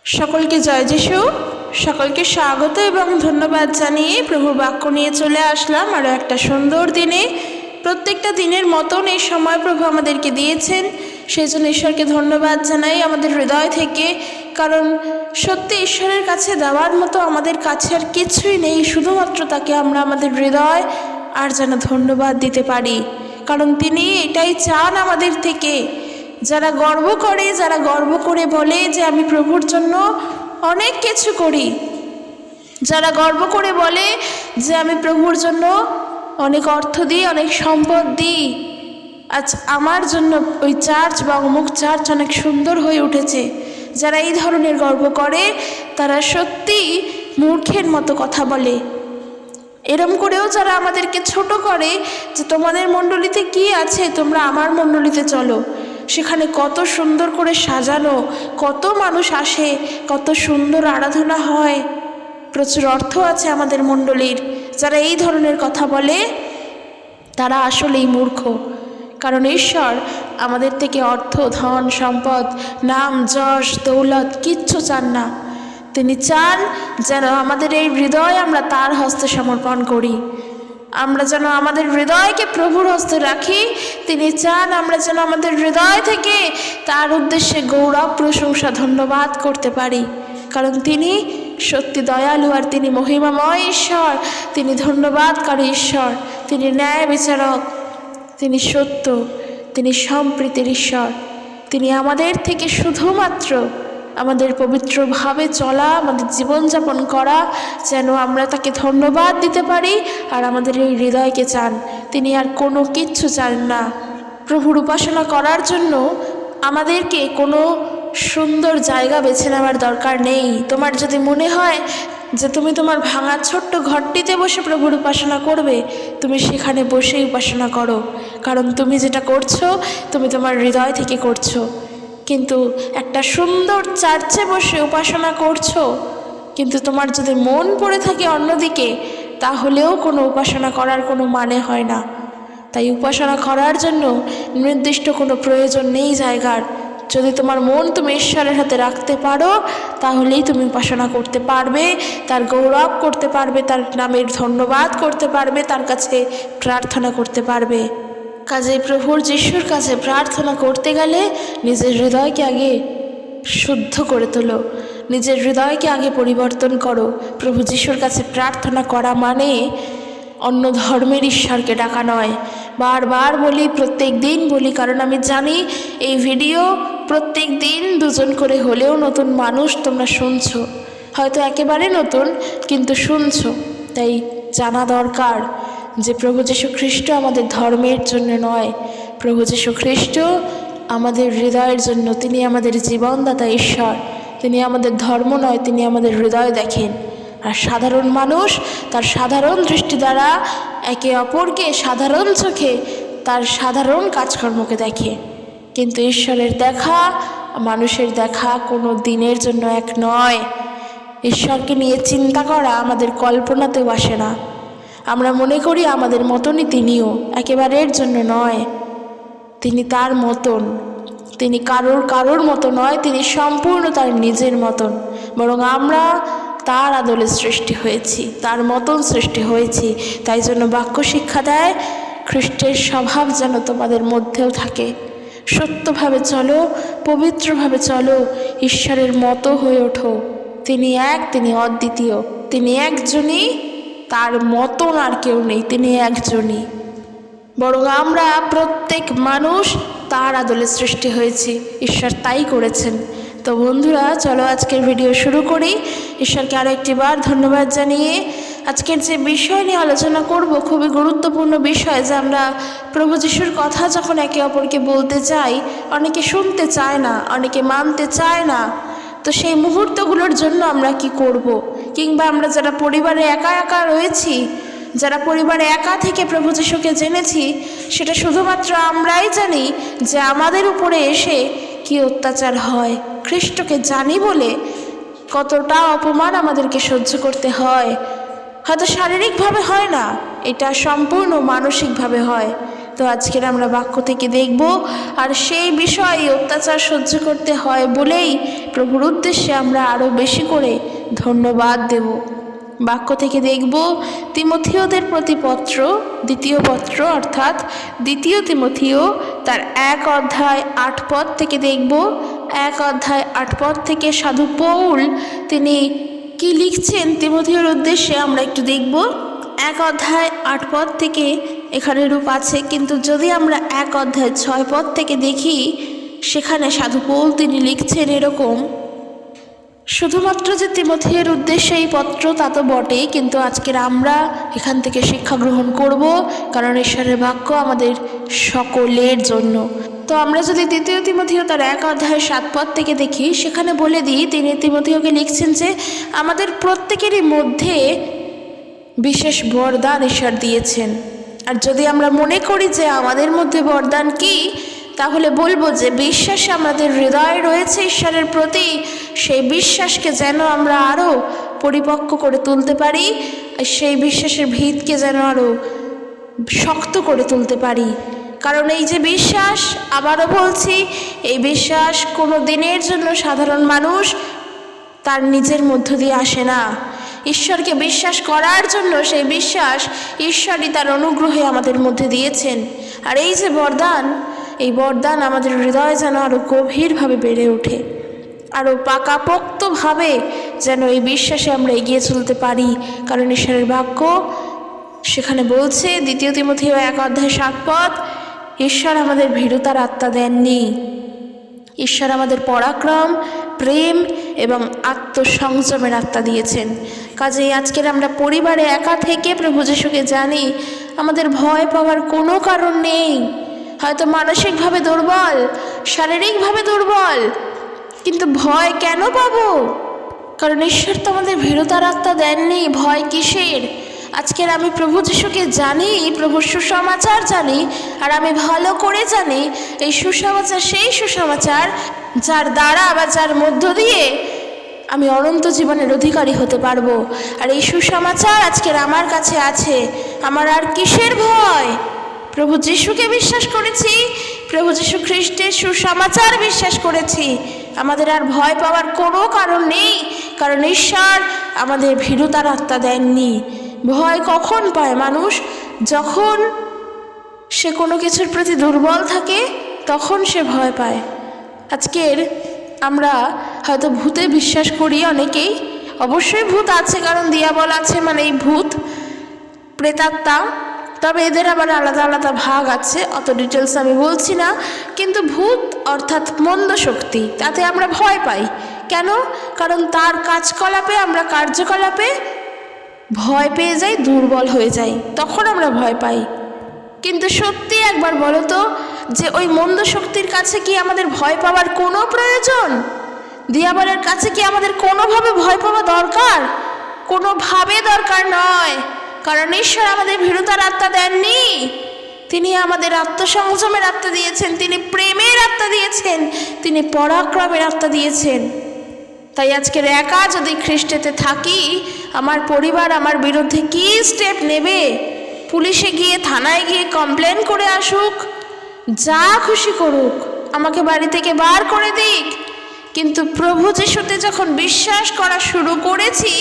সকলকে জয় যিশু। সকলকে স্বাগত এবং ধন্যবাদ জানিয়ে প্রভুর বাক্য নিয়ে চলে আসলাম আরও একটা সুন্দর দিনে। প্রত্যেকটা দিনের মতন এই সময় প্রভু আমাদেরকে দিয়েছেন, সেই জন্য ঈশ্বরকে ধন্যবাদ জানাই আমাদের হৃদয় থেকে। কারণ সত্যি ঈশ্বরের কাছে দেওয়ার মতো আমাদের কাছে আর কিছুই নেই, শুধুমাত্র তাকে আমরা আমাদের হৃদয় আর যেন ধন্যবাদ দিতে পারি। কারণ তিনি এটাই চান আমাদের থেকে। যারা গর্ব করে, যারা গর্ব করে বলে যে আমি প্রভুর জন্য অনেক কিছু করি, যারা গর্ব করে বলে যে আমি প্রভুর জন্য অনেক অর্থ দিই, অনেক সম্পদ দিই, আজ আমার জন্য ওই চার্চ বা অমুক চার্চ অনেক সুন্দর হয়ে উঠেছে, যারা এই ধরনের গর্ব করে তারা সত্যি মূর্খের মতো কথা বলে। এরম করেও যারা আমাদেরকে ছোট করে যে তোমাদের মণ্ডলীতে কি আছে, তোমরা আমার মণ্ডলীতে চলো, সেখানে কত সুন্দর করে সাজানো, কত মানুষ আসে, কত সুন্দর আরাধনা হয়, প্রচুর অর্থ আছে আমাদের মণ্ডলীর। যারা এই ধরনের কথা বলে তারা আসলেই মূর্খ। কারণ ঈশ্বর আমাদের থেকে অর্থ, ধন, সম্পদ, নাম, যশ, দৌলত কিচ্ছু চান না। তিনি চান যেন আমাদের এই হৃদয় আমরা তার হস্তে সমর্পণ করি, আমরা যেন আমাদের হৃদয়কে প্রভুর হস্তে রাখি। তিনি চান আমরা যেন আমাদের হৃদয় থেকে তার উদ্দেশ্যে গৌরব, প্রশংসা, ধন্যবাদ করতে পারি। কারণ তিনি সত্যি দয়ালু আর তিনি মহিমাময় ঈশ্বর, তিনি ধন্যবাদকারী ঈশ্বর, তিনি ন্যায় বিচারক, তিনি সত্য, তিনি সম্প্রীতির ঈশ্বর। তিনি আমাদের থেকে শুধুমাত্র আমাদের পবিত্রভাবে চলা, আমাদের জীবনযাপন করা, যেন আমরা তাকে ধন্যবাদ দিতে পারি। আর আমাদের এই হৃদয়কে চান, তিনি আর কোনো কিচ্ছু চান না। প্রভুর উপাসনা করার জন্য আমাদেরকে কোনো সুন্দর জায়গা বেছে নেওয়ার দরকার নেই। তোমার যদি মনে হয় যে তুমি তোমার ভাঙা ছোট্ট ঘরটিতে বসে প্রভুর উপাসনা করবে, তুমি সেখানে বসেই উপাসনা করো। কারণ তুমি যেটা করছো তুমি তোমার হৃদয় থেকে করছো। কিন্তু একটা সুন্দর চার্চে বসে উপাসনা করছো, কিন্তু তোমার যদি মন পড়ে থাকে অন্যদিকে, তাহলেও কোনো উপাসনা করার কোনো মানে হয় না। তাই উপাসনা করার জন্য নির্দিষ্ট কোনো প্রয়োজন নেই জায়গার। যদি তোমার মন তুমি ঈশ্বরের হাতে রাখতে পারো, তাহলেই তুমি উপাসনা করতে পারবে, তার গৌরব করতে পারবে, তার নামের ধন্যবাদ করতে পারবে, তার কাছে প্রার্থনা করতে পারবে। কাজে প্রভুর যিশুর কাছে প্রার্থনা করতে গেলে নিজের হৃদয়কে আগে শুদ্ধ করে তোলো, নিজের হৃদয়কে আগে পরিবর্তন করো। প্রভু যিশুর কাছে প্রার্থনা করা মানে অন্য ধর্মের ঈশ্বরকে ডাকা নয়। বারবার বলি, প্রত্যেক দিন বলি, কারণ আমি জানি এই ভিডিও প্রত্যেক দিন দুজন করে হলেও নতুন মানুষ তোমরা শুনছো, হয়তো একেবারে নতুন কিন্তু শুনছো। তাই জানা দরকার যে প্রভু যীশু খ্রিস্ট আমাদের ধর্মের জন্য নয়, প্রভু যীশু খ্রিস্ট আমাদের হৃদয়ের জন্য। তিনি আমাদের জীবনদাতা ঈশ্বর, তিনি আমাদের ধর্ম নয়, তিনি আমাদের হৃদয় দেখেন। আর সাধারণ মানুষ তার সাধারণ দৃষ্টি দ্বারা একে অপরকে সাধারণ চোখে তার সাধারণ কাজকর্মকে দেখে। কিন্তু ঈশ্বরের দেখা, মানুষের দেখা কোনো দিনের জন্য এক নয়। ঈশ্বরকে নিয়ে চিন্তা করা আমাদের কল্পনাতেও আসে না। আমরা মনে করি আমাদের মতনই তিনিও, একেবারের জন্য নয়। তিনি তার মতন, তিনি কারোর মতো নয়, তিনি সম্পূর্ণ তার নিজের মতন। বরং আমরা তার আদলে সৃষ্টি হয়েছি, তার মতন সৃষ্টি হয়েছি। তাই জন্য বাক্য শিক্ষা দেয়, খ্রিস্টের স্বভাব যেন তোমাদের মধ্যেও থাকে। সত্যভাবে চলো, পবিত্রভাবে চলো, ঈশ্বরের মতো হয়ে ওঠো। তিনি এক, তিনি অদ্বিতীয়, তিনি একজনই, তার মতন আর কেউ নেই, তিনি একজনই। বরং আমরা প্রত্যেক মানুষ তার আদলে সৃষ্টি হয়েছি, ঈশ্বর তাই করেছেন। তো বন্ধুরা, চলো আজকের ভিডিও শুরু করি। ঈশ্বরকে আরও একটি বার ধন্যবাদ জানিয়ে আজকের যে বিষয় নিয়ে আলোচনা করব, খুবই গুরুত্বপূর্ণ বিষয়। যে আমরা প্রভু যিশুর কথা যখন একে অপরকে বলতে চাই, অনেকে শুনতে চায় না, অনেকে মানতে চায় না। তো সেই মুহূর্তগুলোর জন্য আমরা কি করব? কিংবা আমরা যারা পরিবারে একা একা রয়েছি, যারা পরিবারে একা থেকে প্রভু যিশুকে জেনেছি, সেটা শুধুমাত্র আমরাই জানি যে আমাদের উপরে এসে কি অত্যাচার হয়। খ্রিস্টকে জানি বলে কতটা অপমান আমাদেরকে সহ্য করতে হয়। হয়তো শারীরিকভাবে হয় না, এটা সম্পূর্ণ মানসিকভাবে হয়। তো আজকের আমরা বাক্য থেকে দেখব, আর সেই বিষয়ে অত্যাচার সহ্য করতে হয় বলেই প্রভুর উদ্দেশ্যে আমরা আরও বেশি করে ধন্যবাদ দেব। বাক্য থেকে দেখব তিমথিওদের প্রতি পত্র, দ্বিতীয় পত্র অর্থাৎ দ্বিতীয় তিমথিও তার 1 অধ্যায় 8 পদ থেকে দেখব। 1 অধ্যায় 8 পদ থেকে সাধু পৌল তিনি কি লিখছেন তিমথিওর উদ্দেশ্যে আমরা একটু দেখব। 1 অধ্যায় 8 পদ থেকে এখানে রূপ আছে, কিন্তু যদি আমরা 1 অধ্যায় 6 পদ থেকে দেখি, সেখানে সাধু পৌল তিনি লিখছেন এরকম: শুধুমাত্র যে তিমথিওর উদ্দেশ্যে এই পত্র তা তো বটেই, কিন্তু আজকের আমরা এখান থেকে শিক্ষা গ্রহণ করব, কারণ ঈশ্বরের বাক্য আমাদের সকলের জন্য। তো আমরা যদি দ্বিতীয় তিমথিও তার 1 অধ্যায় 7 পদ থেকে দেখি, সেখানে বলে দিই তিনি তিমথিওকে লিখছেন যে আমাদের প্রত্যেকেরই মধ্যে বিশেষ বরদান ঈশ্বর দিয়েছেন। আর যদি আমরা মনে করি যে আমাদের মধ্যে বরদান কি, তাহলে বলবো যে বিশ্বাসে আমাদের হৃদয়ে রয়েছে ঈশ্বরের প্রতি, সেই বিশ্বাসকে যেন আমরা আরও পরিপক্ক করে তুলতে পারি, আর সেই বিশ্বাসের ভিতকে যেন আরও শক্ত করে তুলতে পারি। কারণ এই যে বিশ্বাস, আবারও বলছি, এই বিশ্বাস কোনো দিনের জন্য সাধারণ মানুষ তার নিজের মধ্য দিয়ে আসে না। ঈশ্বরকে বিশ্বাস করার জন্য সেই বিশ্বাস ঈশ্বরই তার অনুগ্রহে আমাদের মধ্যে দিয়েছেন। আর এই যে বরদান, এই বরদান আমাদের হৃদয়ে যেন আরও গভীরভাবে বেড়ে ওঠে, আরও পাকাপোক্তভাবে যেন এই বিশ্বাসে আমরা এগিয়ে চলতে পারি। কারণ ঈশ্বরের বাক্য সেখানে বলছে, দ্বিতীয় তিমথিও 1 অধ্যায় 7 পদ, ঈশ্বর আমাদের ভীরুতার আত্মা দেননি, ঈশ্বর আমাদের পরাক্রম, প্রেম এবং আত্মসংযমের আত্মা দিয়েছেন। কাজেই আজকের আমরা পরিবারে একা থেকে প্রভু যিশুকে জানি, আমাদের ভয় পাওয়ার কোনো কারণ নেই। হয়তো মানসিকভাবে দুর্বল, শারীরিকভাবে দুর্বল, কিন্তু ভয় কেন পাবো? কারণ ঈশ্বর তো আমাদের ভীরুতার আত্মা দেননি। ভয় কিসের? আজকের আমি প্রভু যিশুকে জানি, প্রভুর সুসমাচার জানি, আর আমি ভালো করে জানি এই সুসমাচার সেই সুসমাচার যার দ্বারা বা যার মধ্য দিয়ে আমি অনন্ত জীবনের অধিকারী হতে পারবো। আর এই সুসমাচার আজকের আমার কাছে আছে। আমার আর কিসের ভয়? প্রভু যিশুকে বিশ্বাস করেছি, প্রভু যিশু খ্রিস্টের সুসমাচার বিশ্বাস করেছি, আমাদের আর ভয় পাওয়ার কোনো কারণ নেই। কারণ ঈশ্বর আমাদের ভীরুতার আত্মা দেননি। ভয় কখন পায় মানুষ? যখন সে কোনো কিছুর প্রতি দুর্বল থাকে, তখন সে ভয় পায়। আজকের আমরা হয়তো ভূতে বিশ্বাস করি অনেকেই, অবশ্যই ভূত আছে, কারণ দিয়াবল আছে মানেই ভূত, প্রেতাত্মা। তবে এদের আবার আলাদা আলাদা ভাগ আছে, অত ডিটেলস আমি বলছি না। কিন্তু ভূত অর্থাৎ মন্দ শক্তি, তাতে আমরা ভয় পাই। কেন? কারণ তার কার্যকলাপে আমরা ভয় পেয়ে যাই, দুর্বল হয়ে যাই, তখন আমরা ভয় পাই। কিন্তু সত্যি একবার বলো তো, যে ওই মন্দ শক্তির কাছে কি আমাদের ভয় পাওয়ার কোনো প্রয়োজন? দিয়াবলের কাছে কি আমাদের কোনোভাবে ভয় পাওয়া দরকার? কোনোভাবে দরকার নয়। কারণ ঈশ্বর আমাদের ভীরুতার আত্মা দেননি, তিনি আমাদের আত্মসংযমের আত্মা দিয়েছেন, তিনি প্রেমের আত্মা দিয়েছেন, তিনি পরাক্রমের আত্মা দিয়েছেন। তাই আজকের একা যদি খ্রিস্টেতে থাকি, আমার পরিবার আমার বিরুদ্ধে কি স্টেপ নেবে? পুলিশে গিয়ে, থানায় গিয়ে কমপ্লেন করে আসুক, যা খুশি করুক, আমাকে বাড়ি থেকে বার করে দিক, কিন্তু প্রভু যিশুতে যখন বিশ্বাস করা শুরু করেছি,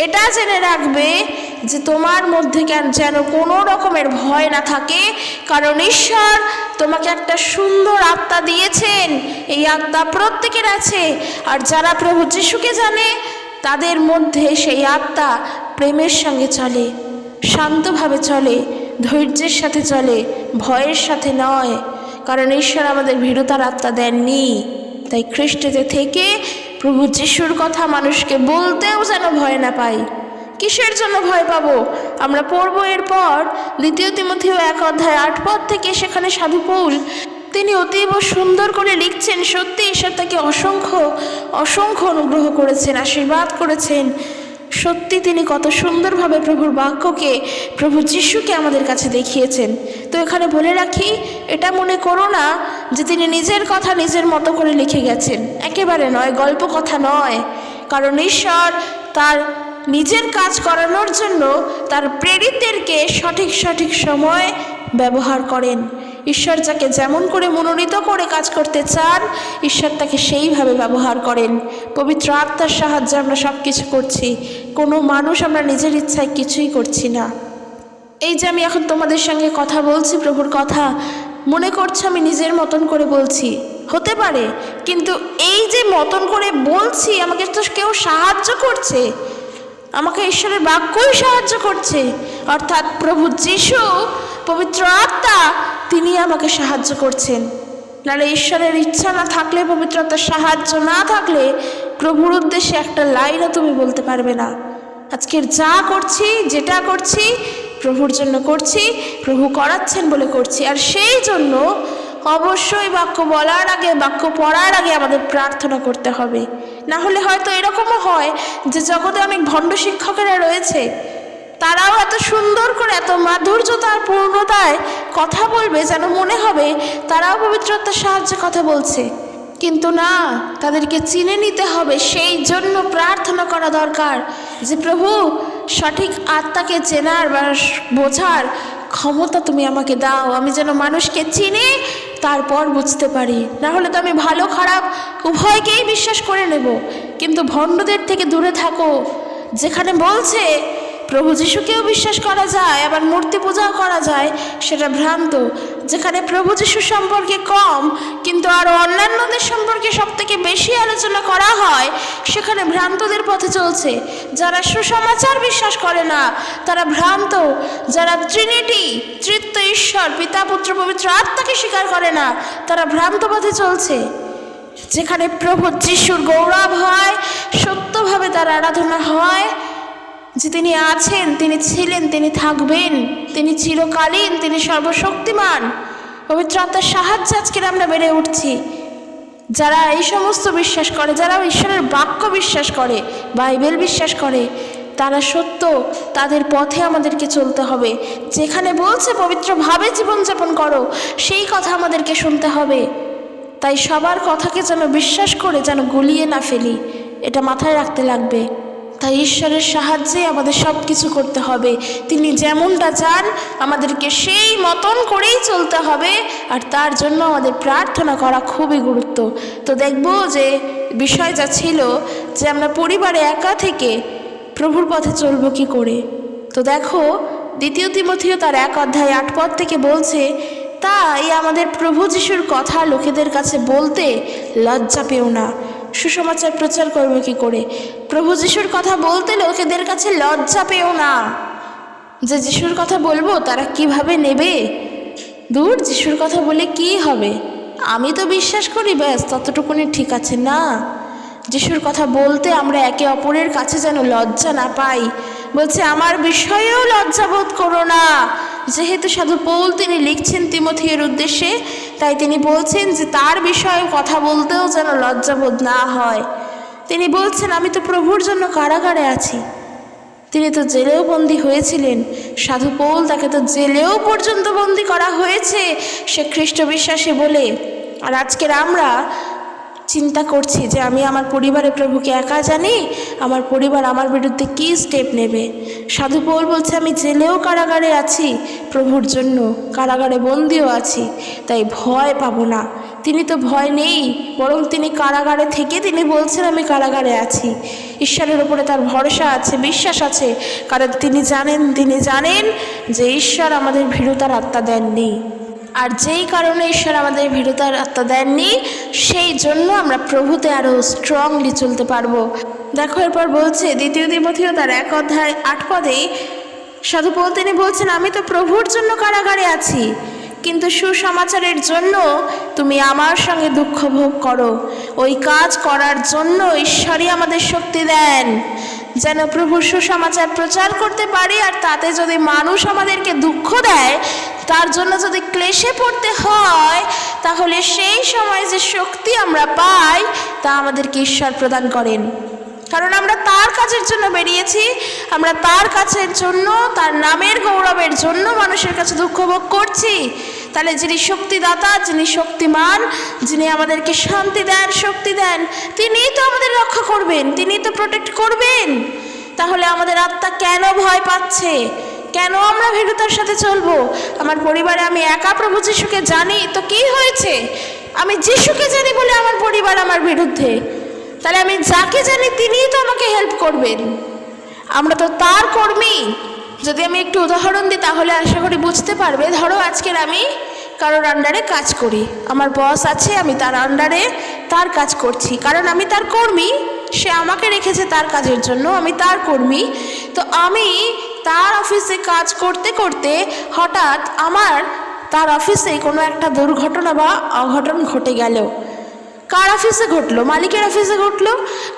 এটা জেনে রাখবে যে তোমার মধ্যে যেন কোনো রকমের ভয় না থাকে। কারণ ঈশ্বর তোমাকে একটা সুন্দর আত্মা দিয়েছেন, এই আত্মা প্রত্যেকের আছে। আর যারা প্রভু যিশুকে জানে, তাদের মধ্যে সেই আত্মা প্রেমের সঙ্গে চলে, শান্তভাবে চলে, ধৈর্যের সাথে চলে, ভয়ের সাথে নয়। কারণ ঈশ্বর আমাদের ভীরুতার আত্মা দেননি। তাই খ্রিস্টেতে থেকে প্রভু যিশুর কথা মানুষকে বলতেও যেন ভয় না পাই। কিসের জন্য ভয় পাবো? আমরা পড়বো এরপর দ্বিতীয় তিমথিও 1 অধ্যায় 8 পদ থেকে। সেখানে সাধু পৌল তিনি অতীব সুন্দর করে লিখছেন, সত্যি ঈশ্বর তাকে অসংখ্য অসংখ্য অনুগ্রহ করেছেন, আশীর্বাদ করেছেন। সত্যি তিনি কত সুন্দরভাবে প্রভুর বাক্যকে, প্রভু যিশুকে আমাদের কাছে দেখিয়েছেন। তো এখানে বলে রাখি, এটা মনে করো না যে তিনি নিজের কথা নিজের মতো করে লিখে গেছেন, একেবারে নয়, গল্প কথা নয়। কারণ ঈশ্বর তার নিজের কাজ করানোর জন্য তার প্রেরিতদেরকে সঠিক সময় ব্যবহার করেন। ঈশ্বর যাকে যেমন করে মনোনীত করে কাজ করতে চান, ঈশ্বর তাকে সেইভাবে ব্যবহার করেন। পবিত্র আত্মার সাহায্যে আমরা সব কিছু করছি, কোনো মানুষ আমরা নিজের ইচ্ছায় কিছুই করছি না। এই যে আমি এখন তোমাদের সঙ্গে কথা বলছি, প্রভুর কথা, মনে করছো আমি নিজের মতন করে বলছি, হতে পারে, কিন্তু এই যে মতন করে বলছি আমাকে তো কেউ সাহায্য করছে, আমাকে ঈশ্বরের বাক্যই সাহায্য করছে, অর্থাৎ প্রভু যিশু, পবিত্র আত্মা, তিনি আমাকে সাহায্য করছেন। নাহলে ঈশ্বরের ইচ্ছা না থাকলে, পবিত্র আত্মার সাহায্য না থাকলে প্রভুর উদ্দেশ্যে একটা লাইনও তুমি বলতে পারবে না। আজকের যা করছি, যেটা করছি, প্রভুর জন্য করছি, প্রভু করাচ্ছেন বলে করছি। আর সেই জন্য অবশ্যই বাক্য বলার আগে, বাক্য পড়ার আগে আমাদের প্রার্থনা করতে হবে। না হলে হয়তো এরকমও হয় যে জগতে অনেক ভণ্ড শিক্ষকেরা রয়েছে, তারাও এত সুন্দর করে, এত মাধুর্যতার পূর্ণতায় কথা বলবে যেন মনে হবে তারাও পবিত্রতার সাহায্যে কথা বলছে, কিন্তু না, তাদেরকে চিনে নিতে হবে। সেই জন্য প্রার্থনা করা দরকার যে প্রভু, সঠিক আত্মাকে চেনার বা বোঝার ক্ষমতা তুমি আমাকে দাও, আমি যেন মানুষকে চিনি তারপর বুঝতে পারি। না হলে তো আমি ভালো খারাপ উভয়কেই বিশ্বাস করে নেব। কিন্তু ভণ্ডদের থেকে দূরে থাকো। যেখানে বলছে প্রভু যিশুকেও বিশ্বাস করা যায়, আবার মূর্তি পূজাও করা যায়, সেটা ভ্রান্ত। যেখানে প্রভু যিশু সম্পর্কে কম কিন্তু আরও অন্যান্যদের সম্পর্কে সব থেকে বেশি আলোচনা করা হয়, সেখানে ভ্রান্তদের পথে চলছে। যারা সুসমাচার বিশ্বাস করে না তারা ভ্রান্ত। যারা ট্রিনিটি, তৃত্ব ঈশ্বর, পিতা, পুত্র, পবিত্র আত্মাকে স্বীকার করে না, তারা ভ্রান্ত পথে চলছে। যেখানে প্রভু যিশুর গৌরব হয়, সত্যভাবে তার আরাধনা হয়, যে তিনি আছেন, তিনি ছিলেন, তিনি থাকবেন, তিনি চিরকালীন, তিনি সর্বশক্তিমান। পবিত্র আত্মার সাহায্যে আজকের আমরা বেড়ে উঠছি। যারা এই সমস্ত বিশ্বাস করে, যারা ঈশ্বরের বাক্য বিশ্বাস করে, বাইবেল বিশ্বাস করে, তারা সত্য, তাদের পথে আমাদেরকে চলতে হবে। যেখানে বলছে পবিত্রভাবে জীবনযাপন করো, সেই কথা আমাদেরকে শুনতে হবে। তাই সবার কথাকে যেন বিশ্বাস করে যেন গুলিয়ে না ফেলি, এটা মাথায় রাখতে লাগবে। তাই ঈশ্বরের সাহায্যে আমাদের সব কিছু করতে হবে। তিনি যেমনটা চান আমাদেরকে সেই মতন করেই চলতে হবে, আর তার জন্য আমাদের প্রার্থনা করা খুবই গুরুত্ব। তো দেখব যে বিষয় যা ছিল যে আমরা পরিবারে একা থেকে প্রভুর পথে চলব কি করে। তো দেখো, 2 তিমথিও তার 1 অধ্যায় 8 পদ থেকে বলছে, তাই আমাদের প্রভু যিশুর কথা লোকেদের কাছে বলতে লজ্জা পেও না। সুসমাচার প্রচার করবো কি করে? প্রভু যিশুর কথা বলতে লোকেদের কাছে লজ্জা পেও না। যে যিশুর কথা বলবো তারা কিভাবে নেবে? দূর, যিশুর কথা বলে কি হবে, আমি তো বিশ্বাস করি, ব্যাস ততটুকুনি ঠিক আছে। না, যিশুর কথা বলতে আমরা একে অপরের কাছে যেন লজ্জা না পাই। বলছে আমার বিষয়েও লজ্জাবোধ করো না। যেহেতু সাধু পৌল তিনি লিখছেন তিমথিয়ের উদ্দেশ্যে, তাই তিনি বলছেন যে তার বিষয়ে কথা বলতেও যেন লজ্জাবোধ না হয়। তিনি বলছেন আমি তো প্রভুর জন্য কারাগারে আছি। তিনি তো জেলেও বন্দী হয়েছিলেন। সাধু পৌল, তাকে তো জেলেও পর্যন্ত বন্দী করা হয়েছে সে খ্রিস্ট বিশ্বাসী বলে। আর আজকের আমরা চিন্তা করছি যে আমি আমার পরিবারে প্রভুকে একা জানি, আমার পরিবার আমার বিরুদ্ধে কী স্টেপ নেবে। সাধু পৌল বলছে আমি জেলেও কারাগারে আছি প্রভুর জন্য, কারাগারে বন্দিও আছি, তাই ভয় পাবো না। তিনি তো ভয় নেই, বরং তিনি কারাগারে থেকে তিনি বলছেন আমি কারাগারে আছি। ঈশ্বরের উপরে তার ভরসা আছে, বিশ্বাস আছে, কারণ তিনি জানেন যে ঈশ্বর আমাদের ভীরুতার আত্মা দেননি। আর যেই কারণে ঈশ্বর আমাদের ভীরুতার আত্মা দেননি, সেই জন্য আমরা প্রভুতে আরও স্ট্রংলি চলতে পারবো। দেখো, এরপর বলছে 2 তিমথিও তার 1 অধ্যায় 8 পদেই সাধু পৌল তিনি বলছেন আমি তো প্রভুর জন্য কারাগারে আছি, কিন্তু সুসমাচারের জন্য তুমি আমার সঙ্গে দুঃখ ভোগ করো। ওই কাজ করার জন্য ঈশ্বরই আমাদের শক্তি দেন, যেন প্রভুর সুসমাচার প্রচার করতে পারি। আর তাতে যদি মানুষ আমাদেরকে দুঃখ দেয়, তার জন্য যদি ক্লেশে পড়তে হয়, তাহলে সেই সময় যে শক্তি আমরা পাই তা আমাদেরকে ঈশ্বর প্রদান করেন। কারণ আমরা তার কাজের জন্য বেরিয়েছি, আমরা তার কাছের জন্য, তার নামের গৌরবের জন্য মানুষের কাছে দুঃখ ভোগ করছি। তাহলে যিনি শক্তিদাতা, যিনি শক্তিমান, যিনি আমাদেরকে শান্তি দেন, শক্তি দেন, তিনিই তো আমাদের রক্ষা করবেন, তিনিই তো প্রোটেক্ট করবেন। তাহলে আমাদের আত্মা কেন ভয় পাচ্ছে? কেন আমরা ভীরুতার সাথে চলবো? আমার পরিবারে আমি একা প্রভু যিশুকে জানি, তো কি হয়েছে? আমি যিশুকে জানি বলে আমার পরিবার আমার বিরুদ্ধে, তাহলে আমি যাকে জানি তিনিই তো আমাকে হেল্প করবেন, আমরা তো তার কর্মী। যদি আমি একটু উদাহরণ দিই তাহলে আশা করি বুঝতে পারবে। ধরো আজকের আমি কারোর আন্ডারে কাজ করি, আমার বস আছে, আমি তার আন্ডারে তার কাজ করছি, কারণ আমি তার কর্মী, সে আমাকে রেখেছে তার কাজের জন্য, আমি তার কর্মী। তো আমি তার অফিসে কাজ করতে করতে হঠাৎ আমার তার অফিসে কোনো একটা দুর্ঘটনা বা অঘটন ঘটে গেল। কার অফিসে ঘটলো? মালিকের অফিসে ঘটলো।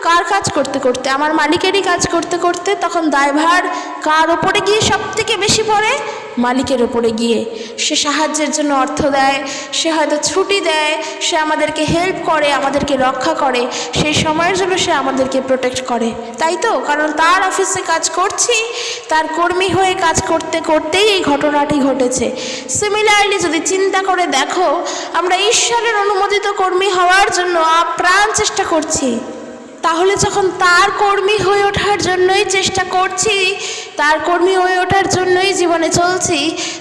কার কাজ করতে করতে? আমার মালিকেরই কাজ করতে করতে। তখন দায়ভার কার ওপরে গিয়ে সব থেকে বেশি পড়ে? মালিকের ওপরে গিয়ে। সে সাহায্যের জন্য অর্থ দেয়, সে হয়তো ছুটি দেয়, সে আমাদেরকে হেল্প করে, আমাদেরকে রক্ষা করে, সেই সময়ের জন্য সে আমাদেরকে প্রোটেক্ট করে, তাই তো? কারণ তার অফিসে কাজ করছি, তার কর্মী হয়ে কাজ করতে করতেই এই ঘটনাটি ঘটেছে। সিমিলারলি যদি চিন্তা করে দেখো, আমরা ঈশ্বরের অনুমোদিত কর্মী হওয়ার জন্য আপ্রাণ চেষ্টা করছি, তাহলে যখন তার কর্মী হয়ে ওঠার জন্যই চেষ্টা করছি, তার কর্মী হয়ে ওঠার জন্যই জীবনে চলছি,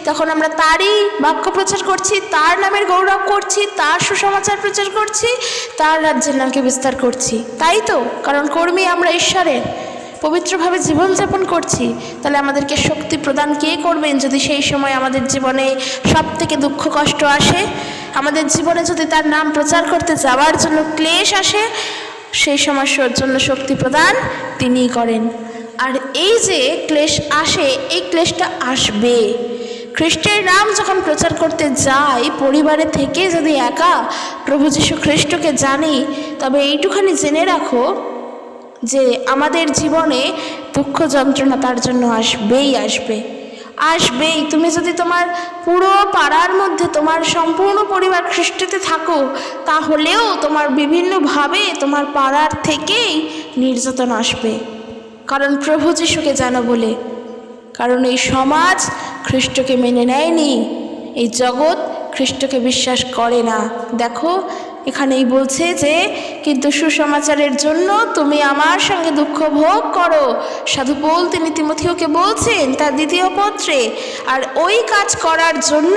তখন আমরা তারই বাক্য প্রচার করছি, তার নামের গৌরব করছি, তার সুসমাচার প্রচার করছি, তার রাজ্যের নামকে বিস্তার করছি, তাই তো? কারণ কর্মী আমরা ঈশ্বরের, পবিত্রভাবে জীবনযাপন করছি। তাহলে আমাদেরকে শক্তি প্রদান কে করবেন যদি সেই সময় আমাদের জীবনে সব থেকে দুঃখ কষ্ট আসে? আমাদের জীবনে যদি তার নাম প্রচার করতে যাওয়ার জন্য ক্লেশ আসে, সেই সমস্যার জন্য শক্তি প্রদান তিনিই করেন। আর এই যে ক্লেশ আসে, এই ক্লেশটা আসবে। খ্রিস্টের নাম যখন প্রচার করতে যাই, পরিবারে থেকে যদি একা প্রভু যীশু খ্রিস্টকে জানি, তবে এইটুখানি জেনে রাখো যে আমাদের জীবনে দুঃখ যন্ত্রণা তার জন্য আসবেই আসবেই। তুমি যদি তোমার পুরো পাড়ার মধ্যে তোমার সম্পূর্ণ পরিবার খ্রিস্টতে থাকো, তাহলেও তোমার বিভিন্নভাবে তোমার পাড়ার থেকেই নির্যাতন আসবে, কারণ প্রভু যিশুকে জানো বলে। কারণ এই সমাজ খ্রিস্টকে মেনে নেয়নি, এই জগৎ খ্রিস্টকে বিশ্বাস করে না। দেখো এখানেই বলছে যে, কিন্তু সুসমাচারের জন্য তুমি আমার সঙ্গে দুঃখ ভোগ করো। সাধু পৌল তিনি তিমথিওকে বলছেন তার দ্বিতীয় পত্রে। আর ওই কাজ করার জন্য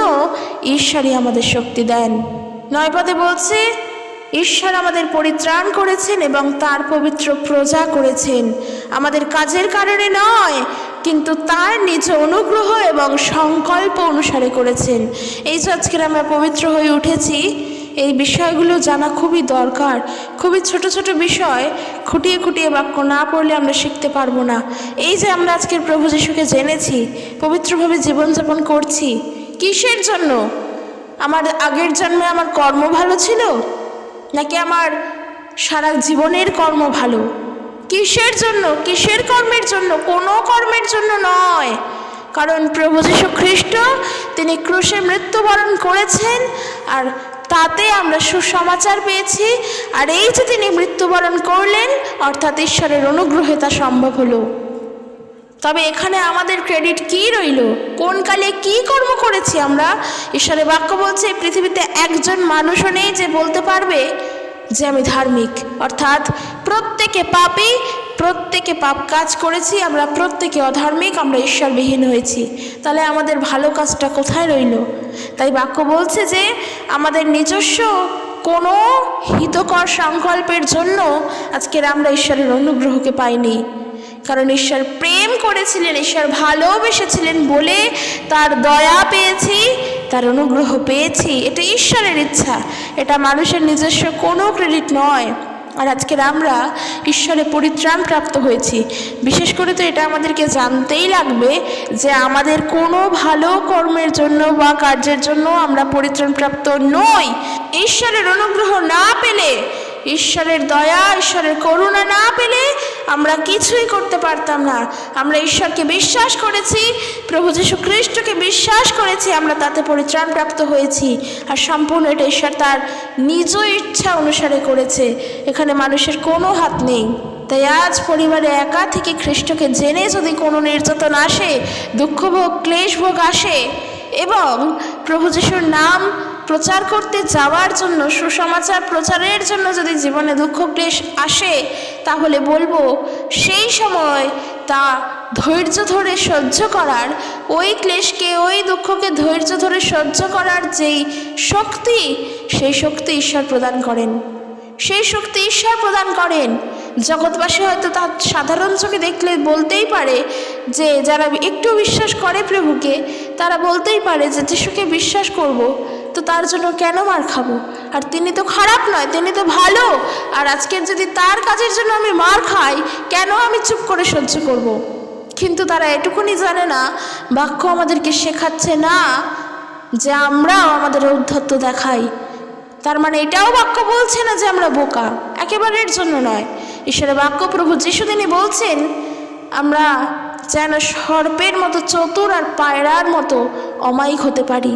ঈশ্বরই আমাদের শক্তি দেন। 9 পদে বলছে, ঈশ্বর আমাদের পরিত্রাণ করেছেন এবং তার পবিত্র প্রজা করেছেন, আমাদের কাজের কারণে নয়, কিন্তু তার নিজ অনুগ্রহ এবং সংকল্প অনুসারে করেছেন। এই যে আজকের আমরা পবিত্র হয়ে উঠেছি, এই বিষয়গুলো জানা খুবই দরকার। খুবই ছোট ছোট বিষয়, খুঁটিয়ে খুঁটিয়ে বাক্য না পড়লে আমরা শিখতে পারবো না। এই যে আমরা আজকের প্রভু যিশুকে জেনেছি, পবিত্রভাবে জীবনযাপন করছি, কিসের জন্য? আমার আগের জন্মে আমার কর্ম ভালো ছিল, নাকি আমার সারা জীবনের কর্ম ভালো? কিসের জন্য? কিসের কর্মের জন্য? কোনো কর্মের জন্য নয়। কারণ প্রভু যীশু খ্রিস্ট তিনি ক্রুশে মৃত্যুবরণ করেছেন, আর তাতে আমরা সুসমাচার পেয়েছি। আর এই যে তিনি মৃত্যুবরণ করলেন, অর্থাৎ ঈশ্বরের অনুগ্রহে তা সম্ভব হলো। তবে এখানে আমাদের ক্রেডিট কি রইল? কোন কালে কি কর্ম করেছি আমরা? ঈশ্বরের বাক্য বলছে, পৃথিবীতে একজন মানুষও নেই যে বলতে পারবে যে আমি ধার্মিক। অর্থাৎ প্রত্যেকে পাপী, প্রত্যেকে পাপ কাজ করেছি, আমরা প্রত্যেকে অধার্মিক, আমরা ঈশ্বরবিহীন হয়েছি। তাহলে আমাদের ভালো কাজটা কোথায় রইল? তাই বাক্য বলছে যে আমাদের নিজস্ব কোনো হিতকর সংকল্পের জন্য আজকের আমরা ঈশ্বরের অনুগ্রহকে পাইনি। কারণ ঈশ্বর প্রেম করেছিলেন, ঈশ্বর ভালোবেসেছিলেন বলে তার দয়া পেয়েছি, তার অনুগ্রহ পেয়েছি। এটা ঈশ্বরের ইচ্ছা, এটা মানুষের নিজস্ব কোনো ক্রেডিট নয়। আর আজকের আমরা ঈশ্বরে পরিত্রাণ প্রাপ্ত হয়েছি। বিশেষ করে তো এটা আমাদেরকে জানতেই লাগবে যে আমাদের কোনো ভালো কর্মের জন্য বা কার্যের জন্য আমরা পরিত্রাণ প্রাপ্ত নই। ঈশ্বরের অনুগ্রহ না পেলে, ঈশ্বরের দয়া, ঈশ্বরের করুণা না পেলে আমরা কিছুই করতে পারতাম না। আমরা ঈশ্বরকে বিশ্বাস করেছি, প্রভু যীশু খ্রিস্টকে বিশ্বাস করেছি, আমরা তাতে পরিত্রাণ প্রাপ্ত হয়েছি। আর সম্পূর্ণ এটা ঈশ্বর তার নিজ ইচ্ছা অনুসারে করেছে, এখানে মানুষের কোনো হাত নেই। তাই আজ পরিবারে একা থেকে খ্রিস্টকে জেনে যদি কোনো নির্যাতন আসে, দুঃখভোগ, ক্লেশভোগ আসে, এবং প্রভু যীশুর নাম প্রচার করতে যাওয়ার জন্য, সুসমাচার প্রচারের জন্য যদি জীবনে দুঃখ ক্লেশ আসে, তাহলে বলবো সেই সময় তা ধৈর্য ধরে সহ্য করার, ওই ক্লেশকে, ওই দুঃখকে ধৈর্য ধরে সহ্য করার যেই শক্তি, সেই শক্তি ঈশ্বর প্রদান করেন। সেই শক্তি ঈশ্বর প্রদান করেন। জগৎবাসী হয়তো তার সাধারণ চোখে দেখলে বলতেই পারে যে, যারা একটু বিশ্বাস করে প্রভুকে, তারা বলতেই পারে যে যিশুকে বিশ্বাস করব তো তার জন্য কেন মার খাবো, আর তিনি তো খারাপ নয়, তিনি তো ভালো, আর আজকের যদি তার কাজের জন্য আমি মার খাই, কেন আমি চুপ করে সহ্য করব। কিন্তু তারা এটুকুনি জানে না, বাক্য আমাদেরকে শেখাচ্ছে না যে আমরাও আমাদের ঔদ্ধত্য দেখাই। তার মানে এটাও বাক্য বলছে না যে আমরা বোকা, একেবারে এর জন্য নয়। ঈশ্বরের বাক্য প্রভু যিশু তিনি বলছেন আমরা যেন সর্পের মতো চতুর আর পায়রার মতো অমায়িক হতে পারি।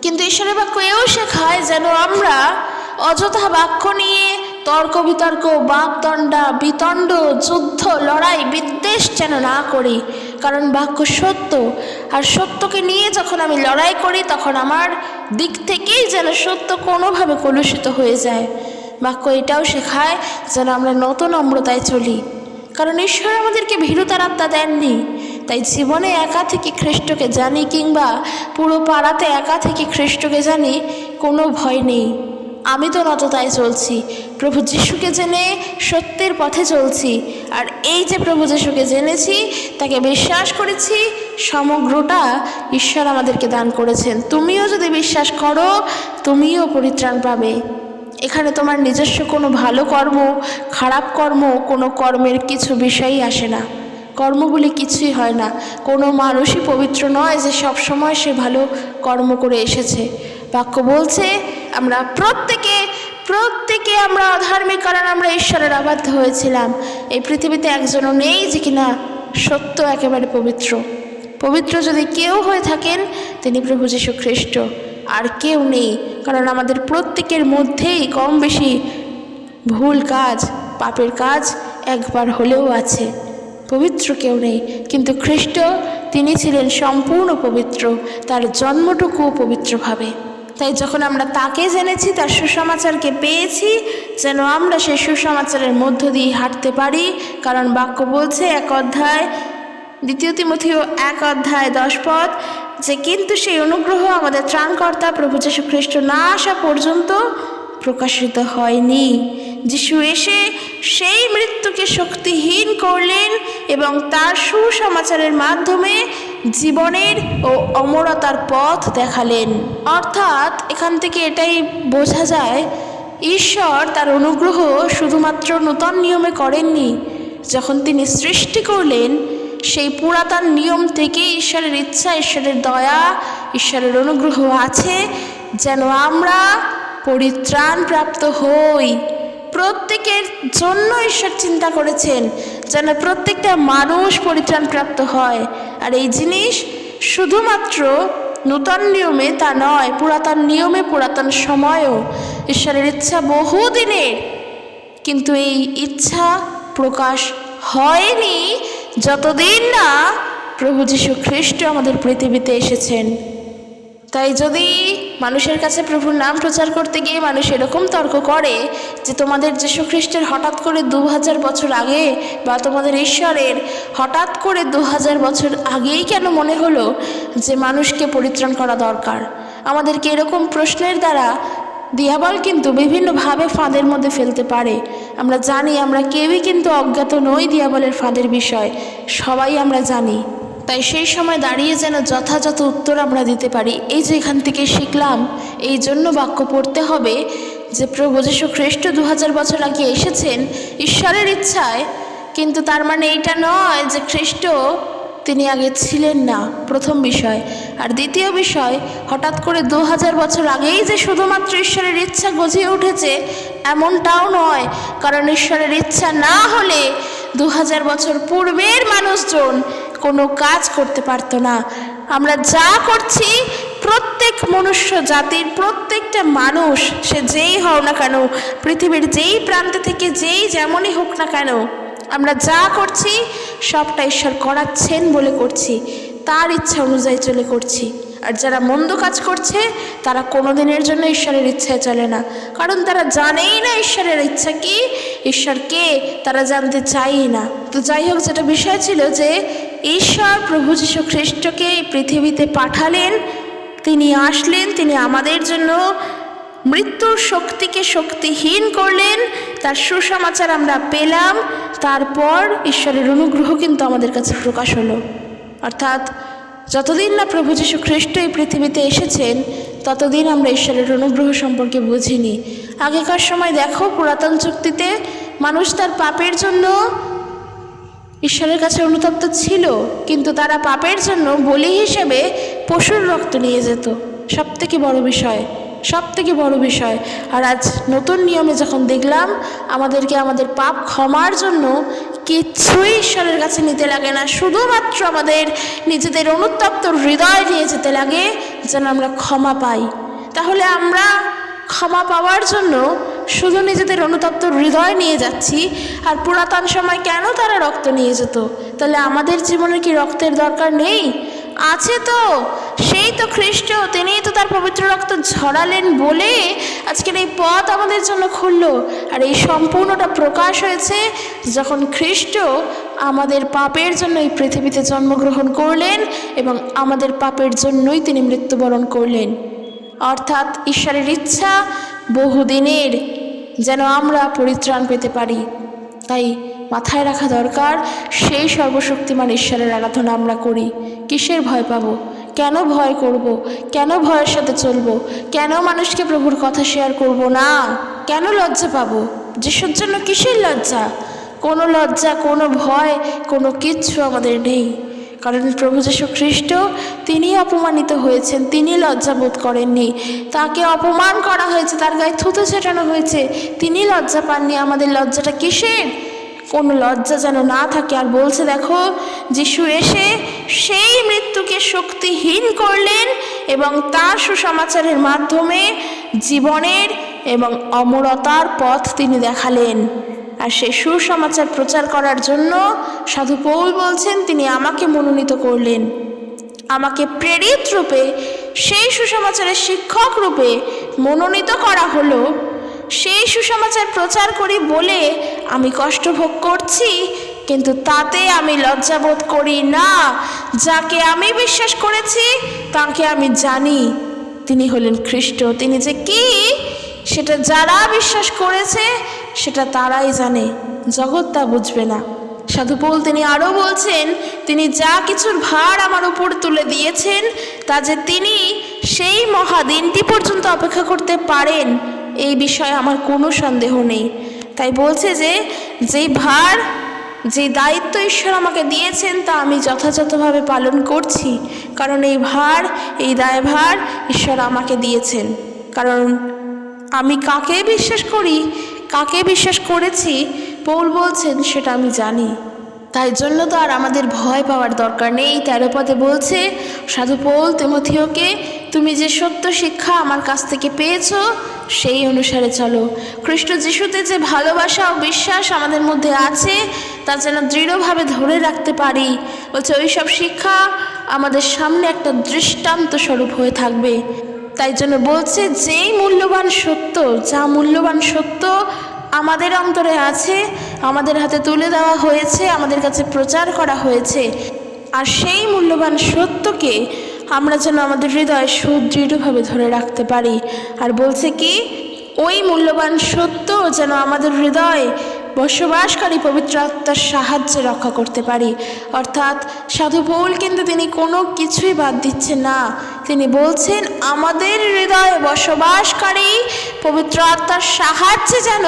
কিন্তু ঈশ্বরের বাক্য এও শেখায় যেন আমরা অযথা বাক্য নিয়ে তর্ক বিতর্ক, বাকদণ্ডা, বিতণ্ড, যুদ্ধ, লড়াই, বিদ্বেষ যেন না করি। কারণ বাক্য সত্য, আর সত্যকে নিয়ে যখন আমি লড়াই করি তখন আমার দিক থেকেই যেন সত্য কোনোভাবে কলুষিত হয়ে যায়। বাক্য এটাও শেখায় যেন আমরা নতুন নম্রতায় চলি, কারণ ঈশ্বর আমাদেরকে ভীরুতার আত্মা দেননি। তাই জীবনে একা থেকে খ্রিস্টকে জানি, কিংবা পুরো পাড়াতে একা থেকে খ্রিস্টকে জানি, কোনো ভয় নেই। আমি তো নততায় চলছি, প্রভু যিশুকে জেনে সত্যের পথে চলছি, আর এই যে প্রভু যিশুকে জেনেছি, তাকে বিশ্বাস করেছি, সমগ্রটা ঈশ্বর আমাদেরকে দান করেছেন। তুমিও যদি বিশ্বাস করো, তুমিও পরিত্রাণ পাবে। এখানে তোমার নিজস্ব কোনো ভালো কর্ম, খারাপ কর্ম, কোনো কর্মের কিছু বিষয়ই আসে না। কর্ম বলে কিছুই হয় না। কোনো মানুষই পবিত্র নয় যে সব সময় সে ভালো কর্ম করে এসেছে। বাক্য বলছে আমরা প্রত্যেকে আমরা অধার্মিক, কারণ আমরা ঈশ্বরের অবাধ্য হয়েছিলাম। এই পৃথিবীতে একজনও নেই যে কিনা সত্য একেবারে পবিত্র যদি কেউ হয়ে থাকেন, তিনি প্রভু যীশু খ্রিস্ট, আর কেউ নেই। কারণ আমাদের প্রত্যেকের মধ্যেই কম বেশি ভুল কাজ, পাপের কাজ একবার হলেও আছে। পবিত্র কেউ নেই, কিন্তু খ্রিস্ট তিনি ছিলেন সম্পূর্ণ পবিত্র, তার জন্মটুকুও পবিত্রভাবে। তাই যখন আমরা তাকে জেনেছি, তার সুসমাচারকে পেয়েছি, যেন আমরা সেই সুসমাচারের মধ্য দিয়ে হাঁটতে পারি। কারণ বাক্য বলছে 1 অধ্যায় 2 তিমথেয় 1 অধ্যায় 10 পদ, যে কিন্তু সেই অনুগ্রহ আমাদের ত্রাণকর্তা প্রভু যীশু খ্রিস্ট না আসা পর্যন্ত প্রকাশিত হয়নি। যিশু এসে সেই মৃত্যুকে শক্তিহীন করলেন এবং তার সুসমাচারের মাধ্যমে জীবনের ও অমরতার পথ দেখালেন। অর্থাৎ এখান থেকে এটাই বোঝা যায়, ঈশ্বর তার অনুগ্রহ শুধুমাত্র নূতন নিয়মে করেননি। যখন তিনি সৃষ্টি করলেন, সেই পুরাতন নিয়ম থেকে ঈশ্বরের ইচ্ছা, ঈশ্বরের দয়া, ঈশ্বরের অনুগ্রহ আছে যেন আমরা পরিত্রাণ প্রাপ্ত হই। প্রত্যেকের জন্য ঈশ্বর চিন্তা করেছেন যেন প্রত্যেকটা মানুষ পরিত্রাণ প্রাপ্ত হয়। আর এই জিনিস শুধুমাত্র নূতন নিয়মে তা নয়, পুরাতন নিয়মে, পুরাতন সময়েও ঈশ্বরের ইচ্ছা বহুদিনের, কিন্তু এই ইচ্ছা প্রকাশ হয়নি যতদিন না প্রভু যীশু খ্রিস্ট আমাদের পৃথিবীতে এসেছেন। তাই যদি মানুষের কাছে প্রভুর নাম প্রচার করতে গিয়ে মানুষ এরকম তর্ক করে যে তোমাদের যীশু খ্রিস্টের হঠাৎ করে 2000 বছর আগে, বা তোমাদের ঈশ্বরের হঠাৎ করে 2000 বছর আগেই কেন মনে হলো যে মানুষকে পরিত্রাণ করা দরকার, আমাদেরকে এরকম প্রশ্নের দ্বারা দিয়াবল কিন্তু বিভিন্নভাবে ফাঁদের মধ্যে ফেলতে পারে। আমরা জানি, আমরা কেউই কিন্তু অজ্ঞাত নই দিয়াবলের ফাঁদের বিষয়, সবাই আমরা জানি। তাই সেই সময় দাঁড়িয়ে যেন যথাযথ উত্তর আমরা দিতে পারি। এই যে এখান থেকে শিখলাম, এই জন্য বাক্য পড়তে হবে যে প্রভু যীশু খ্রিস্ট 2000 বছর আগে এসেছেন ঈশ্বরের ইচ্ছায়, কিন্তু তার মানে এইটা নয় যে খ্রিস্ট তিনি আগে ছিলেন না, প্রথম বিষয়। আর দ্বিতীয় বিষয়, হঠাৎ করে 2000 বছর আগেই যে শুধুমাত্র ঈশ্বরের ইচ্ছা গজিয়ে উঠেছে এমনটাও নয়। কারণ ঈশ্বরের ইচ্ছা না হলে 2000 বছর পূর্বের মানুষজন কোনো কাজ করতে পারতো না। আমরা যা করছি, প্রত্যেক মনুষ্য জাতির প্রত্যেকটা মানুষ, সে যেই হও না কেন, পৃথিবীর যেই প্রান্ত থেকে যেই যেমনই হোক না কেন, আমরা যা করছি সবটা ঈশ্বর করাচ্ছেন বলে করছি, তার ইচ্ছা অনুযায়ী চলে করছি। আর যারা মন্দ কাজ করছে তারা কোনোদিনের জন্য ঈশ্বরের ইচ্ছায় চলে না, কারণ তারা জানেই না ঈশ্বরের ইচ্ছা কি, ঈশ্বর কে, তারা জানতে চায়ই না। তো যাই হোক, যেটা বিষয় ছিল যে ঈশ্বর প্রভু যীশু খ্রিস্টকে এই পৃথিবীতে পাঠালেন, তিনি আসলেন, তিনি আমাদের জন্য মৃত্যুর শক্তিকে শক্তিহীন করলেন, তার সুসমাচার আমরা পেলাম, তারপর ঈশ্বরের অনুগ্রহ কিন্তু আমাদের কাছে প্রকাশ হলো। অর্থাৎ যতদিন না প্রভু যীশু খ্রিস্ট এই পৃথিবীতে এসেছেন ততদিন আমরা ঈশ্বরের অনুগ্রহ সম্পর্কে বুঝিনি। আগেকার সময় দেখো, পুরাতন চুক্তিতে মানুষ তার পাপের জন্য ঈশ্বরের কাছে অনুতপ্ত ছিল, কিন্তু তারা পাপের জন্য বলি হিসেবে পশুর রক্ত নিয়ে যেত। সব থেকে বড় বিষয়। আর আজ নতুন নিয়মে যখন দেখলাম আমাদেরকে আমাদের পাপ ক্ষমার জন্য কিছুই ঈশ্বরের কাছে নিতে লাগে না, শুধুমাত্র আমাদের নিজেদের অনুতপ্ত হৃদয় নিয়ে যেতে লাগে যেন আমরা ক্ষমা পাই। তাহলে আমরা ক্ষমা পাওয়ার জন্য শুধু নিজেদের অনুতপ্ত হৃদয় নিয়ে যাচ্ছি, আর পুরাতন সময় কেন তারা রক্ত নিয়ে যেত? তাহলে আমাদের জীবনে কি রক্তের দরকার নেই? আছে তো, সেই তো খ্রিস্ট, তিনিই তো তার পবিত্র রক্ত ঝরালেন বলে আজকের এই পথ আমাদের জন্য খুললো। আর এই সম্পূর্ণটা প্রকাশ হয়েছে যখন খ্রিস্ট আমাদের পাপের জন্য এই পৃথিবীতে জন্মগ্রহণ করলেন এবং আমাদের পাপের জন্যই তিনি মৃত্যুবরণ করলেন। অর্থাৎ ঈশ্বরের ইচ্ছা বহুদিনের যেন আমরা পরিত্রাণ পেতে পারি। তাই মাথায় রাখা দরকার, সেই সর্বশক্তিমান ঈশ্বরের আরাধনা আমরা করি। কিসের ভয় পাবো? কেন ভয় করব? কেন ভয়ের সাথে চলবো? কেন মানুষকে প্রভুর কথা শেয়ার করব না? কেন লজ্জা পাবো? যিশুর জন্য কিসের লজ্জা? কোনো লজ্জা, কোনো ভয়, কোনো কিচ্ছু আমাদের নেই। কারণ প্রভু যীশু খ্রিস্ট তিনি অপমানিত হয়েছেন, তিনি লজ্জা বোধ করেননি। তাকে অপমান করা হয়েছে, তার গায়ে থুতু ছেটানো হয়েছে, তিনি লজ্জা পাননি। আমাদের লজ্জাটা কিসের? কোনো লজ্জা যেন না থাকে। আর বলছে দেখো, যিশু এসে সেই মৃত্যুকে শক্তিহীন করলেন এবং তার সুসমাচারের মাধ্যমে জীবনের এবং অমরতার পথ তিনি দেখালেন। আর সেই সুসমাচার প্রচার করার জন্য সাধু পৌল বলছেন তিনি আমাকে মনোনীত করলেন, আমাকে প্রেরিত রূপে, সেই সুসমাচারের শিক্ষক রূপে মনোনীত করা হলো। সেই সুসমাচার প্রচার করি বলে আমি কষ্ট ভোগ করছি, কিন্তু তাতে আমি লজ্জাবোধ করি না। যাকে আমি বিশ্বাস করেছি তাকে আমি জানি, তিনি হলেন খ্রিস্ট। তিনি যে কি সেটা যারা বিশ্বাস করেছে সেটা তারাই জানে, জগৎ তা বুঝবে না। সাধু পৌল তিনি আরও বলছেন, তিনি যা কিছুর ভার আমার উপর তুলে দিয়েছেন তা যে তিনি সেই মহাদিনটি পর্যন্ত অপেক্ষা করতে পারেন এই বিষয়ে আমার কোনো সন্দেহ নেই। তাই বলছে যে যেই ভার, যে দায়িত্ব ঈশ্বর আমাকে দিয়েছেন তা আমি যথাযথভাবে পালন করছি, কারণ এই ভার, এই দায়ভার ঈশ্বর আমাকে দিয়েছেন। কারণ আমি কাকে বিশ্বাস করি, কাকে বিশ্বাস করেছি পৌল বলছেন সেটা আমি জানি। তাই জন্য তো আর আমাদের ভয় পাওয়ার দরকার নেই। 13 পদে বলছে সাধু পৌল তিমথিওকে, তুমি যে সত্য শিক্ষা আমার কাছ থেকে পেয়েছো সেই অনুসারে চলো। খ্রিস্ট যিশুতে যে ভালোবাসা ও বিশ্বাস আমাদের মধ্যে আছে তা যেন দৃঢ়ভাবে ধরে রাখতে পারি। বলছে ওই সব শিক্ষা আমাদের সামনে একটা দৃষ্টান্ত স্বরূপ হয়ে থাকবে। তাই জন্য বলছে যেই মূল্যবান সত্য, যা মূল্যবান সত্য আমাদের অন্তরে আছে, আমাদের হাতে তুলে দেওয়া হয়েছে, আমাদের কাছে প্রচার করা হয়েছে, আর সেই মূল্যবান সত্যকে আমরা যেন আমাদের হৃদয়ে সুদৃঢ়ভাবে ধরে রাখতে পারি। আর বলছে কি, ওই মূল্যবান সত্য যেন আমাদের হৃদয়ে বসবাসকারী পবিত্র আত্মার সাহায্যে রক্ষা করতে পারি। অর্থাৎ সাধু পৌল কিন্তু তিনি কোনো কিছুই বাদ দিচ্ছেন না। তিনি বলছেন আমাদের হৃদয়ে বসবাসকারী পবিত্র আত্মার সাহায্যে যেন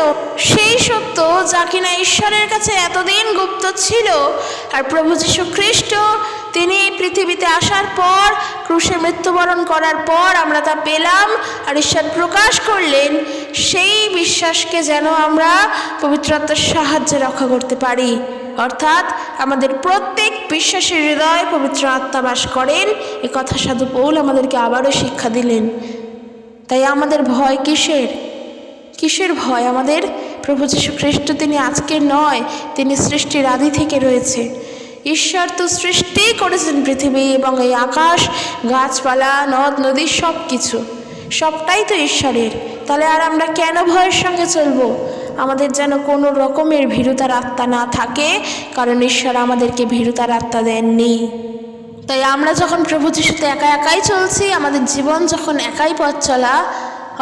সেই সত্য যা কিনা ঈশ্বরের কাছে এতদিন গুপ্ত ছিল, আর প্রভু যীশু খ্রিস্ট তিনি এই পৃথিবীতে আসার পর, ক্রুশে মৃত্যুবরণ করার পর আমরা তা পেলাম আর ঈশ্বর প্রকাশ করলেন, সেই বিশ্বাসকে যেন আমরা পবিত্র আত্মার সাহায্যে রক্ষা করতে পারি। অর্থাৎ আমাদের প্রত্যেক বিশ্বাসের হৃদয়ে পবিত্র আত্মা বাস করেন, এ কথা সাধু পৌল আমাদেরকে আবারও শিক্ষা দিলেন। তাই আমাদের ভয় কিসের? কিসের ভয় আমাদের? প্রভু যীশু খ্রিস্ট তিনি আজকের নয়, তিনি সৃষ্টির আদি থেকে রয়েছে। ঈশ্বর তো সৃষ্টি করেছেন পৃথিবী এবং এই আকাশ, গাছপালা, নদ নদী, সব কিছু, সবটাই তো ঈশ্বরের। তাহলে আর আমরা কেন ভয়ের সঙ্গে চলবো? আমাদের যেন কোনো রকমের ভীরুতার আত্মা না থাকে, কারণ ঈশ্বর আমাদেরকে ভীরুতার আত্মা দেননি। তাই আমরা যখন প্রভু যিশুতে একা একাই চলছি, আমাদের জীবন যখন একাই পথ চলা,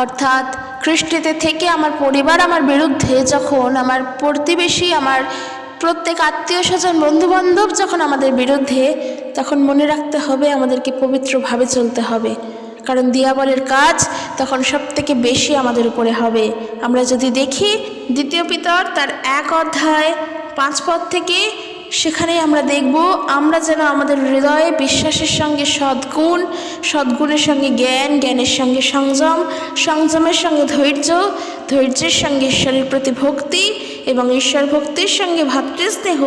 অর্থাৎ খ্রিস্টতে থেকে আমার পরিবার আমার বিরুদ্ধে, যখন আমার প্রতিবেশী, আমার প্রত্যেক আত্মীয় স্বজন, বন্ধুবান্ধব যখন আমাদের বিরুদ্ধে, তখন মনে রাখতে হবে আমাদেরকে পবিত্রভাবে চলতে হবে, কারণ দিয়াবলের কাজ তখন সব থেকে বেশি আমাদের উপরে হবে। আমরা যদি দেখি 2 পিতর তার 1 অধ্যায় 5 পদ থেকে, সেখানে আমরা দেখব আমরা যেন আমাদের হৃদয়ে বিশ্বাসের সঙ্গে সদ্গুণ, সদ্গুণের সঙ্গে জ্ঞান, জ্ঞানের সঙ্গে সংযম, সংযমের সঙ্গে ধৈর্য, ধৈর্যের সঙ্গে ঈশ্বরের প্রতি ভক্তি এবং ঈশ্বর ভক্তির সঙ্গে ভাতৃস্নেহ,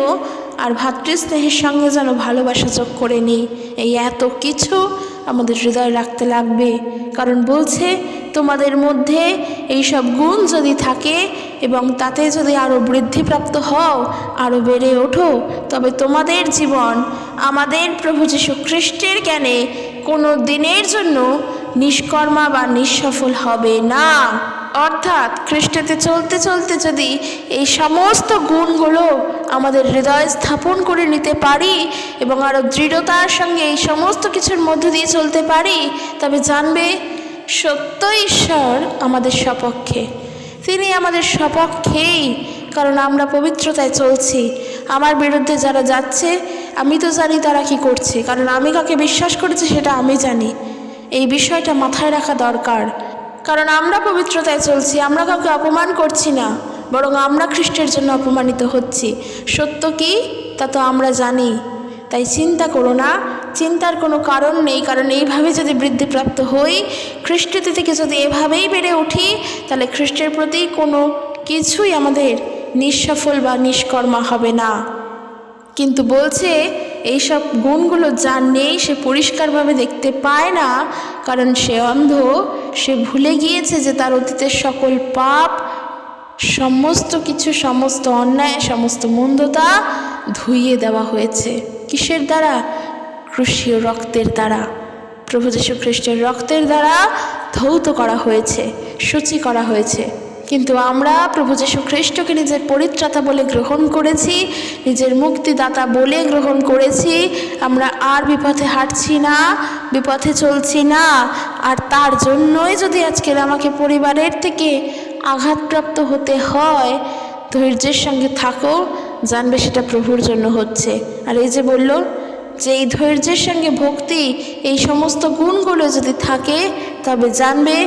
আর ভাতৃস্নেহের সঙ্গে যেন ভালোবাসা যোগ করে নিই। এই এত কিছু আমাদের হৃদয় রাখতে লাগবে, কারণ বলছে তোমাদের মধ্যে এই সব গুণ যদি থাকে এবং তাতে যদি আরও বৃদ্ধিপ্রাপ্ত হও, আরও বেড়ে ওঠো, তবে তোমাদের জীবন আমাদের প্রভু যীশু খ্রিস্টের জ্ঞানে কোনো দিনের জন্য নিষ্কর্মা বা নিঃসফল হবে না। অর্থাৎ খ্রিস্টতে চলতে চলতে যদি এই সমস্ত গুণগুলো আমাদের হৃদয়ে স্থাপন করে নিতে পারি এবং আরও দৃঢ়তার সঙ্গে এই সমস্ত কিছুর মধ্য দিয়ে চলতে পারি, তবে জানবে সত্য ঈশ্বর আমাদের সপক্ষে, তিনি আমাদের সপক্ষেই, কারণ আমরা পবিত্রতায় চলছি। আমার বিরুদ্ধে যারা যাচ্ছে, আমি তো জানি তারা কি করছে, কারণ আমি কাকে বিশ্বাস করেছি সেটা আমি জানি। এই বিষয়টা মাথায় রাখা দরকার, কারণ আমরা পবিত্রতায় চলছি, আমরা কাউকে অপমান করছি না, বরং আমরা খ্রিস্টের জন্য অপমানিত হচ্ছি। সত্য কি তা তো আমরা জানি। তাই চিন্তা করো না, চিন্তার কোনো কারণ নেই, কারণ এইভাবে যদি বৃদ্ধিপ্রাপ্ত হই, খ্রিস্টের থেকে যদি এভাবেই বেড়ে উঠি, তাহলে খ্রিস্টের প্রতি কোনো কিছুই আমাদের নিঃসফল বা নিষ্কর্মা হবে না। কিন্তু বলছে এইসব গুণগুলো যার নেই সে পরিষ্কারভাবে দেখতে পায় না, কারণ সে অন্ধ, সে ভুলে গিয়েছে যে তার অতীতের সকল পাপ, সমস্ত কিছু, সমস্ত অন্যায়, সমস্ত মন্দতা ধুইয়ে দেওয়া হয়েছে। কিসের দ্বারা? ক্রুশীয় রক্তের দ্বারা। প্রভু যীশু খ্রিস্টের রক্তের দ্বারা ধৌত করা হয়েছে, সূচি করা হয়েছে। কিন্তু আমরা প্রভু যীশু খ্রিস্টকে নিজের পরিত্রাতা বলে গ্রহণ করেছি, নিজের মুক্তিদাতা বলে গ্রহণ করেছি। আমরা আর বিপথে হাঁটছি না, বিপথে চলছি না। আর তার জন্যই যদি আজকের আমাকে পরিবারের থেকে আঘাতপ্রাপ্ত হতে হয়, ধৈর্যের সঙ্গে থাকো, জানবে সেটা প্রভুর জন্য হচ্ছে। আর এই যে বলল যে এই ধৈর্যের সঙ্গে ভক্তি, এই সমস্ত গুণগুলো যদি থাকে, তবে জানবে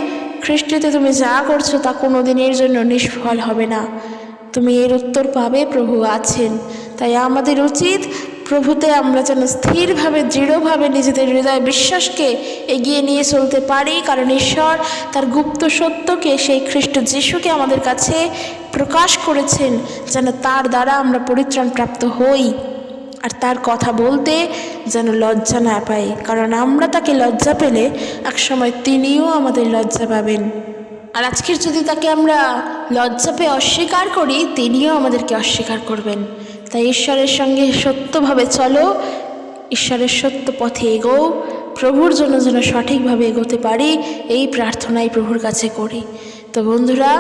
খ্রিস্টতে তুমি যা করছো তা কোনো দিনের জন্য নিষ্ফল হবে না। তুমি এর উত্তর পাবে, প্রভু আছেন। তাই আমাদের উচিত প্রভুতে আমরা যেন স্থিরভাবে, দৃঢ়ভাবে নিজেদের হৃদয় বিশ্বাসকে এগিয়ে নিয়ে চলতে পারি, কারণ ঈশ্বর তার গুপ্ত সত্যকে, সেই খ্রিস্ট যিশুকে আমাদের কাছে প্রকাশ করেছেন, যেন তার দ্বারা আমরা পরিত্রাণ প্রাপ্ত হই। আর তার কথা বলতে যেন লজ্জা না পাই, কারণ আমরা তাকে লজ্জা পেলে একসময় তিনিও আমাদের লজ্জা পাবেন। আর আজকের যদি তাকে আমরা লজ্জা পেয়ে অস্বীকার করি, তিনিও আমাদেরকে অস্বীকার করবেন। তাই ঈশ্বরের সঙ্গে সত্যভাবে চলো, ঈশ্বরের সত্য পথে এগোও, প্রভুর জন্য যেন সঠিকভাবে এগোতে পারি, এই প্রার্থনাই প্রভুর কাছে করি। তো বন্ধুরা,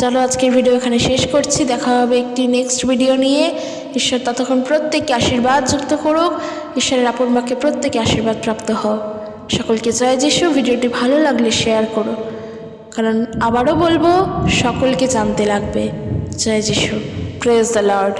চলো আজকের ভিডিও এখানে শেষ করছি। দেখা হবে একটি নেক্সট ভিডিও নিয়ে। ঈশ্বর ততক্ষণ প্রত্যেককে আশীর্বাদ যুক্ত করুক। ঈশ্বরের আপন বাক্যে প্রত্যেকে আশীর্বাদ প্রাপ্ত হও। সকলকে জয় যিশু। ভিডিওটি ভালো লাগলে শেয়ার করো, কারণ আবারও বলবো সকলকে জানতে লাগবে। জয় যিশু। Praise the Lord.